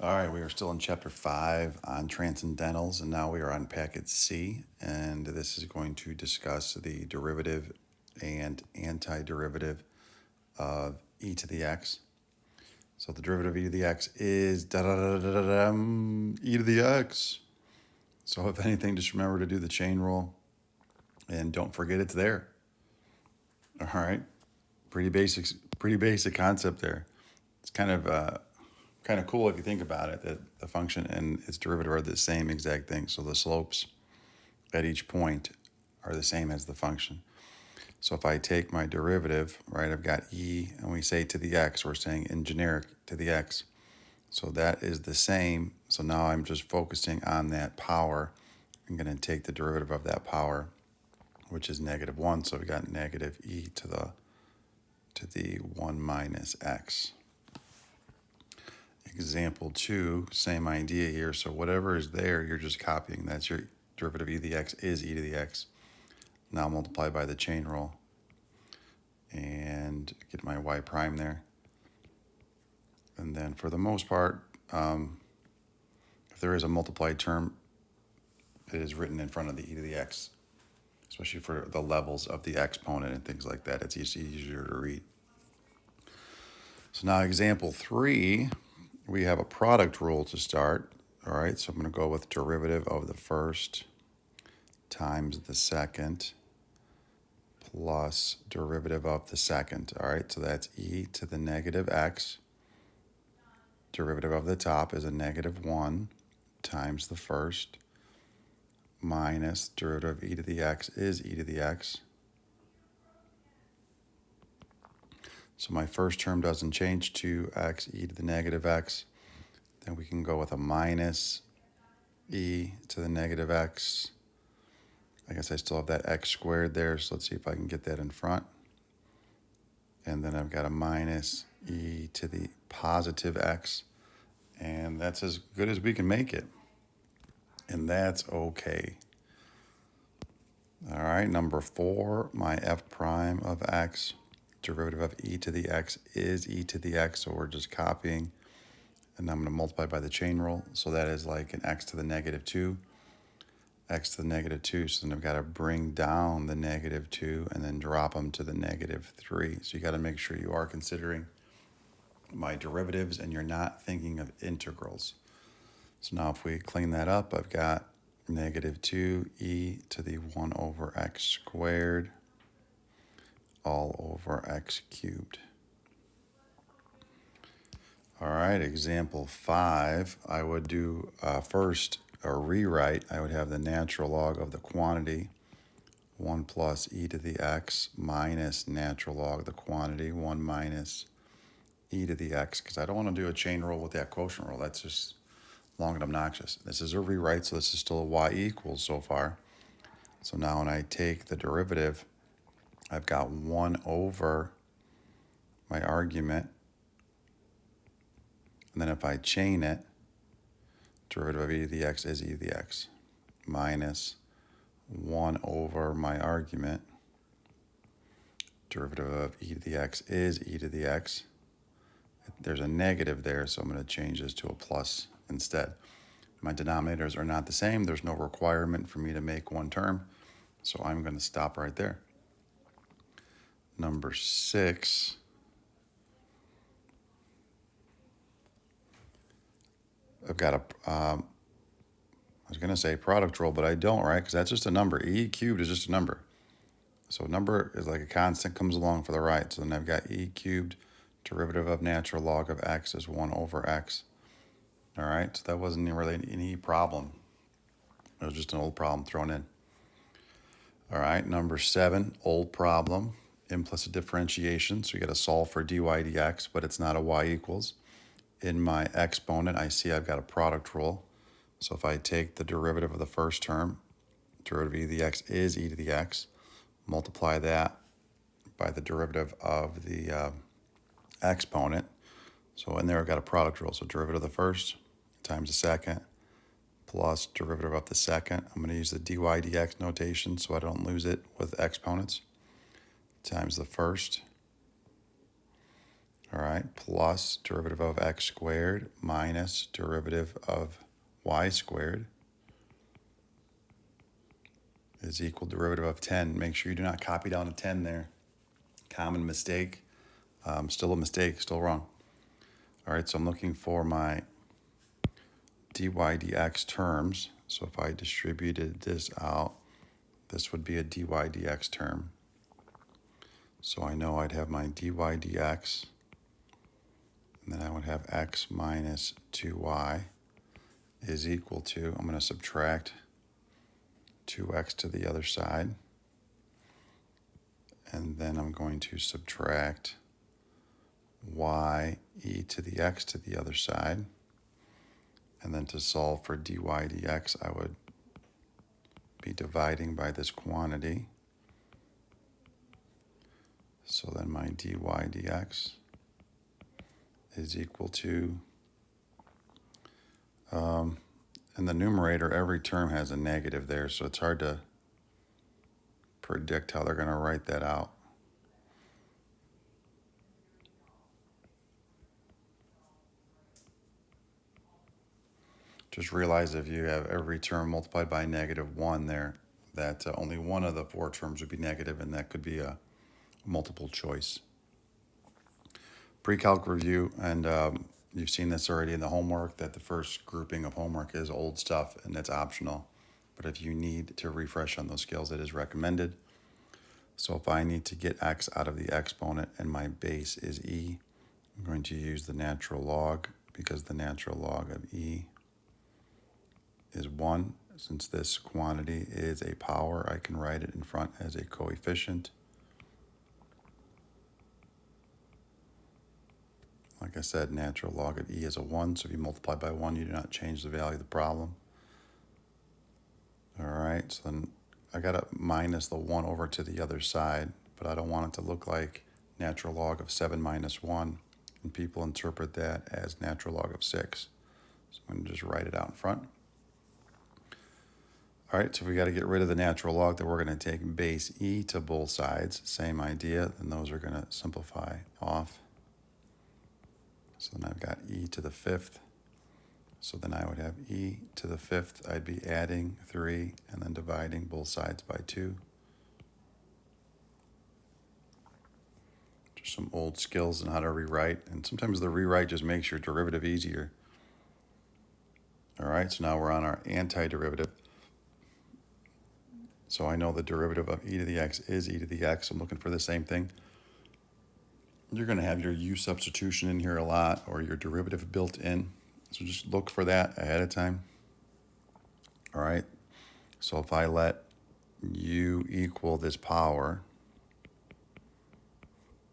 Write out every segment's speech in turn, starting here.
All right, we are still in chapter 5 on transcendentals, and now we are on packet C, and this is going to discuss the derivative and antiderivative of e to the x. So the derivative of e to the x is e to the x. So if anything, just remember to do the chain rule, and don't forget it's there. All right, pretty basic concept there. It's kind of cool if you think about it, that the function and its derivative are the same exact thing. So the slopes at each point are the same as the function. So if I take my derivative, right, I've got e, and we say to the x, we're saying in generic to the x. So that is the same. So now I'm just focusing on that power. I'm going to take the derivative of that power, which is -1. So we got negative e to the 1 minus x. Example 2, same idea here. So whatever is there, you're just copying. That's your derivative e to the x is e to the x. Now multiply by the chain rule and get my y prime there. And then for the most part, if there is a multiplied term, it is written in front of the e to the x, especially for the levels of the exponent and things like that. It's easier to read. So now example 3, we have a product rule to start. All right, so I'm going to go with derivative of the first times the second plus derivative of the second. All right, so that's e to the negative x. Derivative of the top is a -1 times the first minus derivative of e to the x is e to the x. So my first term doesn't change to x e to the negative x. Then we can go with a minus e to the negative x. I guess I still have that x squared there, so let's see if I can get that in front. And then I've got a minus e to the positive x. And that's as good as we can make it. And that's okay. All right, number 4, my f prime of x, derivative of e to the x is e to the x, so we're just copying. And I'm going to multiply by the chain rule. So that is like an x to the -2, x to the -2. So then I've got to bring down the -2 and then drop them to the -3. So you got to make sure you are considering my derivatives and you're not thinking of integrals. So now if we clean that up, I've got -2 e to the 1 over x squared all over x cubed. All right, example 5, I would do first a rewrite. I would have the natural log of the quantity, 1 plus e to the x minus natural log of the quantity, 1 minus e to the x, because I don't want to do a chain rule with that quotient rule. That's just long and obnoxious. This is a rewrite, so this is still a y equals so far. So now when I take the derivative, I've got 1 over my argument. And then if I chain it, derivative of e to the x is e to the x minus 1 over my argument. Derivative of e to the x is e to the x. There's a negative there, so I'm going to change this to a plus instead. My denominators are not the same. There's no requirement for me to make one term, so I'm going to stop right there. Number 6. I've got I was going to say product rule, but I don't, right? Because that's just a number. E cubed is just a number. So number is like a constant, comes along for the right. So then I've got e cubed, derivative of natural log of x is 1 over x. All right, so that wasn't really any problem. It was just an old problem thrown in. All right, number 7, old problem, implicit differentiation. So you got to solve for dy dx, but it's not a y equals. In my exponent, I see I've got a product rule. So if I take the derivative of the first term, derivative of e to the x is e to the x, multiply that by the derivative of the exponent. So in there I've got a product rule. So derivative of the first times the second plus derivative of the second. I'm going to use the dy dx notation so I don't lose it with exponents, times the first. All right, plus derivative of x squared minus derivative of y squared is equal derivative of 10. Make sure you do not copy down a 10 there. Common mistake. Still a mistake, still wrong. All right, so I'm looking for my dy dx terms. So if I distributed this out, this would be a dy dx term. So I know I'd have my dy dx, and then I would have x minus 2y is equal to, I'm going to subtract 2x to the other side, and then I'm going to subtract y e to the x to the other side. And then to solve for dy dx, I would be dividing by this quantity. So then my dy dx is equal to, in the numerator, every term has a negative there, so it's hard to predict how they're going to write that out. Just realize if you have every term multiplied by -1 there, that only one of the four terms would be negative, and that could be a multiple choice. Pre-calc review, and you've seen this already in the homework, that the first grouping of homework is old stuff, and it's optional. But if you need to refresh on those skills, it is recommended. So if I need to get x out of the exponent and my base is e, I'm going to use the natural log, because the natural log of e is 1. Since this quantity is a power, I can write it in front as a coefficient. Like I said, natural log of e is a 1, so if you multiply by 1, you do not change the value of the problem. All right, so then I got to minus the 1 over to the other side, but I don't want it to look like natural log of 7 minus 1, and people interpret that as natural log of 6. So I'm going to just write it out in front. All right, so we got to get rid of the natural log, that we're going to take base e to both sides. Same idea, and those are going to simplify off. So then I've got e to the 5th. So then I would have e to the 5th. I'd be adding 3 and then dividing both sides by 2. Just some old skills on how to rewrite. And sometimes the rewrite just makes your derivative easier. All right, so now we're on our antiderivative. So I know the derivative of e to the x is e to the x. I'm looking for the same thing. You're going to have your u substitution in here a lot, or your derivative built in. So just look for that ahead of time. All right. So if I let u equal this power,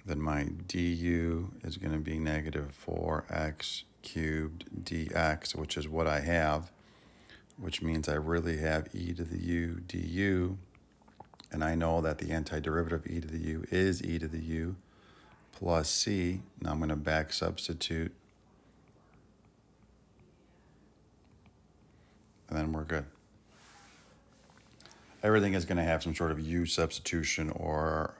then my du is going to be negative 4x cubed dx, which is what I have, which means I really have e to the u du. And I know that the antiderivative of e to the u is e to the u plus c. Now I'm going to back substitute, and then we're good. Everything is going to have some sort of u substitution or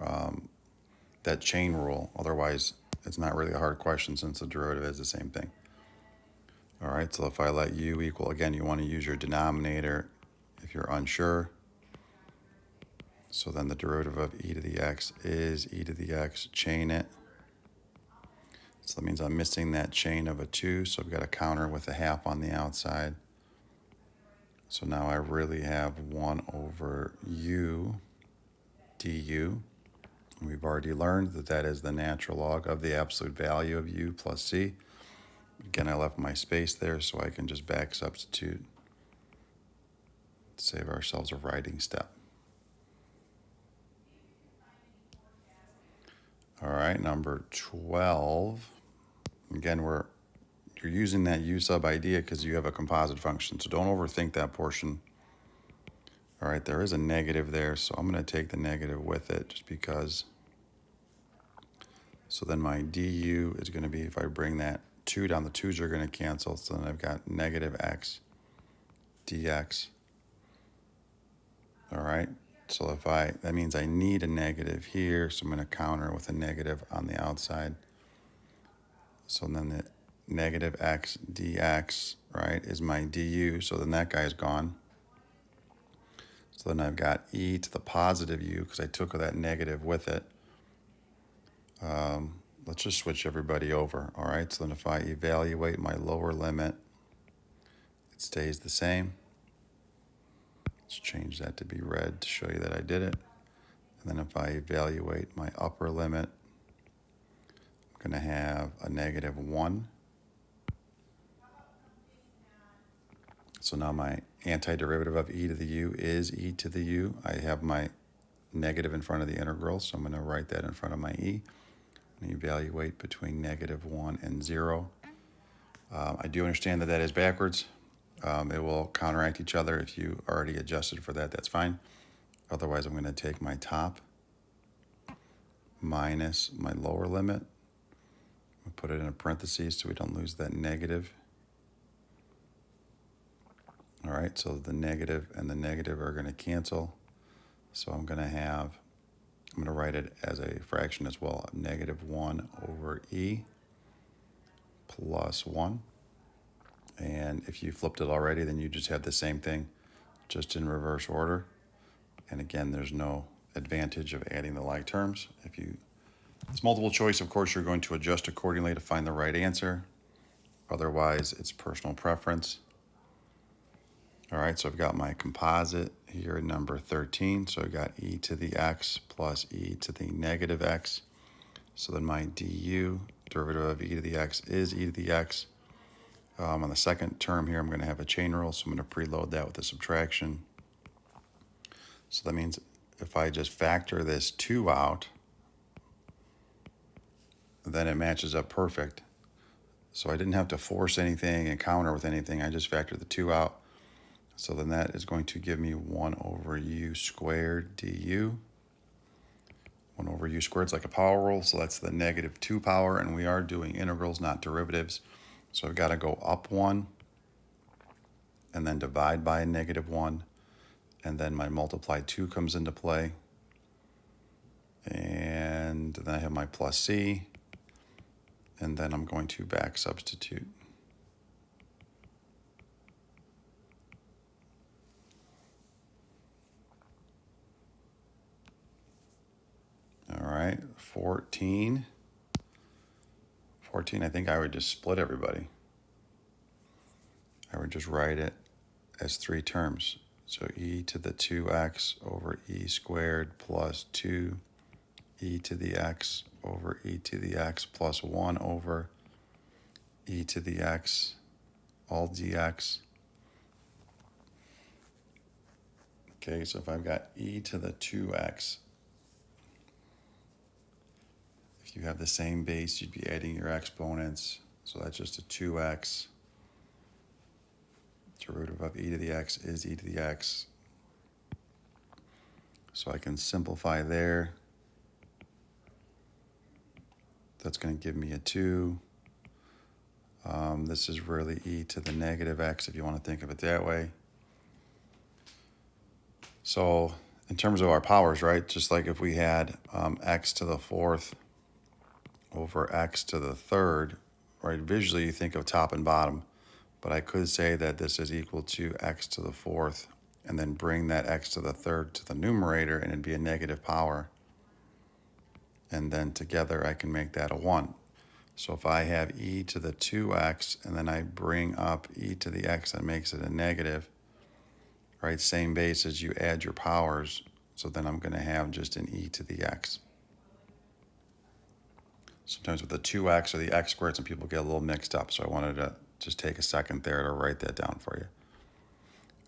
that chain rule. Otherwise, it's not really a hard question, since the derivative is the same thing. All right, so if I let u equal, again, you want to use your denominator if you're unsure. So then the derivative of e to the x is e to the x, chain it. So that means I'm missing that chain of a 2, so I've got a counter with a half on the outside. So now I really have 1 over u du. And we've already learned that that is the natural log of the absolute value of u plus c. Again, I left my space there so I can just back substitute. Save ourselves a writing step. All right, number 12. Again, you're using that u sub idea because you have a composite function, so don't overthink that portion. All right, there is a negative there, so I'm going to take the negative with it just because. So then my du is going to be, if I bring that 2 down, the 2's are going to cancel, so then I've got negative x dx. All right, so that means I need a negative here, so I'm going to counter with a negative on the outside. So then the negative x dx, right, is my du. So then that guy's gone. So then I've got e to the positive u because I took that negative with it. Let's just switch everybody over. All right, so then if I evaluate my lower limit, it stays the same. Let's change that to be red to show you that I did it. And then if I evaluate my upper limit, I'm going to have a -1. So now my antiderivative of e to the u is e to the u. I have my negative in front of the integral, so I'm going to write that in front of my e and evaluate between -1 and 0. I do understand that that is backwards. It will counteract each other. If you already adjusted for that, that's fine. Otherwise, I'm going to take my top minus my lower limit. I'll put it in a parentheses so we don't lose that negative. All right, so the negative and the negative are going to cancel. So I'm going to write it as a fraction as well, -1 over e plus 1. And if you flipped it already, then you just have the same thing, just in reverse order. And again, there's no advantage of adding the like terms. If it's multiple choice, of course, you're going to adjust accordingly to find the right answer. Otherwise, it's personal preference. All right, so I've got my composite here at number 13. So I've got e to the x plus e to the negative x. So then my du, derivative of e to the x, is e to the x. On the second term here, I'm going to have a chain rule, so I'm going to preload that with a subtraction. So that means if I just factor this 2 out, then it matches up perfect. So I didn't have to force anything and counter with anything. I just factored the 2 out. So then that is going to give me 1 over u squared du. 1 over u squared is like a power rule, so that's the -2 power, and we are doing integrals, not derivatives. So I've got to go up 1 and then divide by a -1, and then my multiply 2 comes into play. And then I have my plus c, and then I'm going to back substitute. All right, 14. 14, I think I would just split everybody. I would just write it as 3 terms. So e to the 2x over e squared plus 2 e to the x over e to the x plus 1 over e to the x, all dx. Okay, so if I've got e to the 2x, if you have the same base, you'd be adding your exponents. So that's just a 2x. Derivative of e to the x is e to the x. So I can simplify there. That's going to give me a 2. This is really e to the negative x if you want to think of it that way. So in terms of our powers, right, just like if we had x to the 4th over x to the 3rd, right, visually you think of top and bottom, but I could say that this is equal to x to the 4th and then bring that x to the 3rd to the numerator and it'd be a negative power. And then together I can make that a 1. So if I have e to the 2x and then I bring up e to the x, that makes it a negative, right? Same base as you add your powers. So then I'm going to have just an e to the x. Sometimes with the 2x or the x squared, some people get a little mixed up. So I wanted to just take a second there to write that down for you.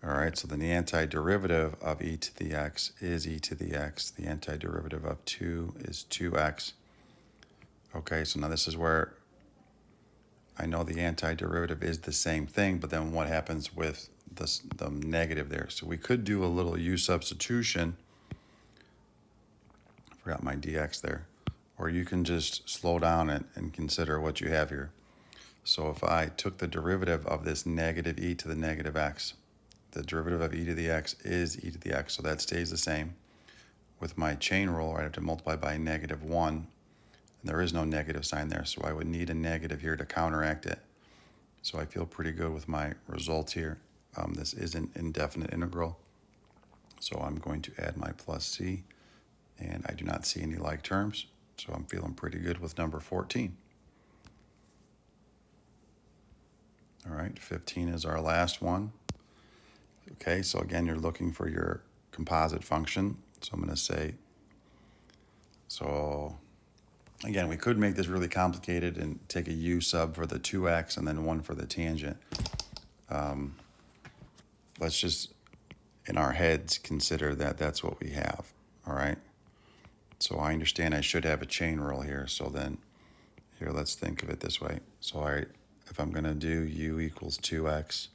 All right, so then the antiderivative of e to the x is e to the x. The antiderivative of 2 is 2x. Okay, so now this is where I know the antiderivative is the same thing, but then what happens with the negative there? So we could do a little u substitution. I forgot my dx there. Or you can just slow down and consider what you have here. So if I took the derivative of this negative e to the negative x, the derivative of e to the x is e to the x, so that stays the same. With my chain rule, I have to multiply by -1, And there is no negative sign there, so I would need a negative here to counteract it. So I feel pretty good with my results here. This is an indefinite integral, so I'm going to add my plus c, and I do not see any like terms, so I'm feeling pretty good with number 14. All right, 15 is our last one. Okay, so again, you're looking for your composite function. So I'm going to say, so again, we could make this really complicated and take a u sub for the 2x and then 1 for the tangent. Let's just, in our heads, consider that that's what we have, all right? So I understand I should have a chain rule here, so then here, let's think of it this way. So if I'm going to do u equals 2x,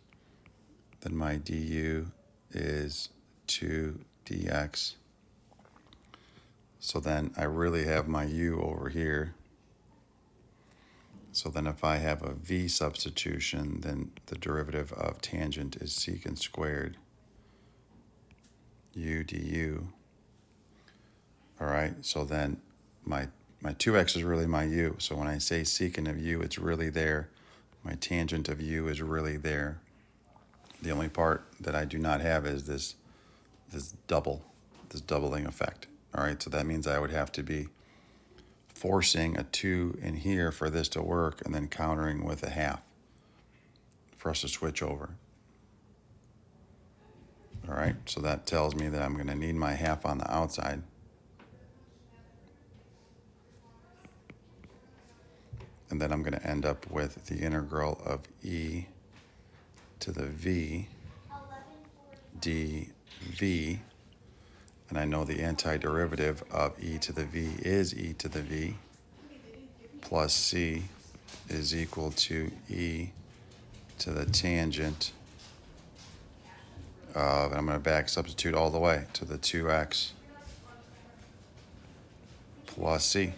then my du is 2 dx. So then I really have my u over here. So then if I have a v substitution, then the derivative of tangent is secant squared u du. All right, so then my 2x is really my u. So when I say secant of u, it's really there. My tangent of u is really there. The only part that I do not have is this doubling effect. All right, so that means I would have to be forcing a 2 in here for this to work and then countering with a half for us to switch over. All right, so that tells me that I'm going to need my half on the outside. And then I'm going to end up with the integral of e to the v dv. And I know the antiderivative of e to the v is e to the v plus c is equal to e to the tangent of, and I'm going to back substitute all the way to the 2x plus c.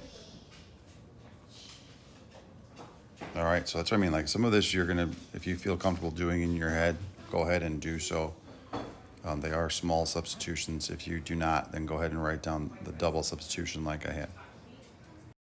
All right, so that's what I mean. Like some of this you're going to, if you feel comfortable doing in your head, go ahead and do so. They are small substitutions. If you do not, then go ahead and write down the double substitution like I had.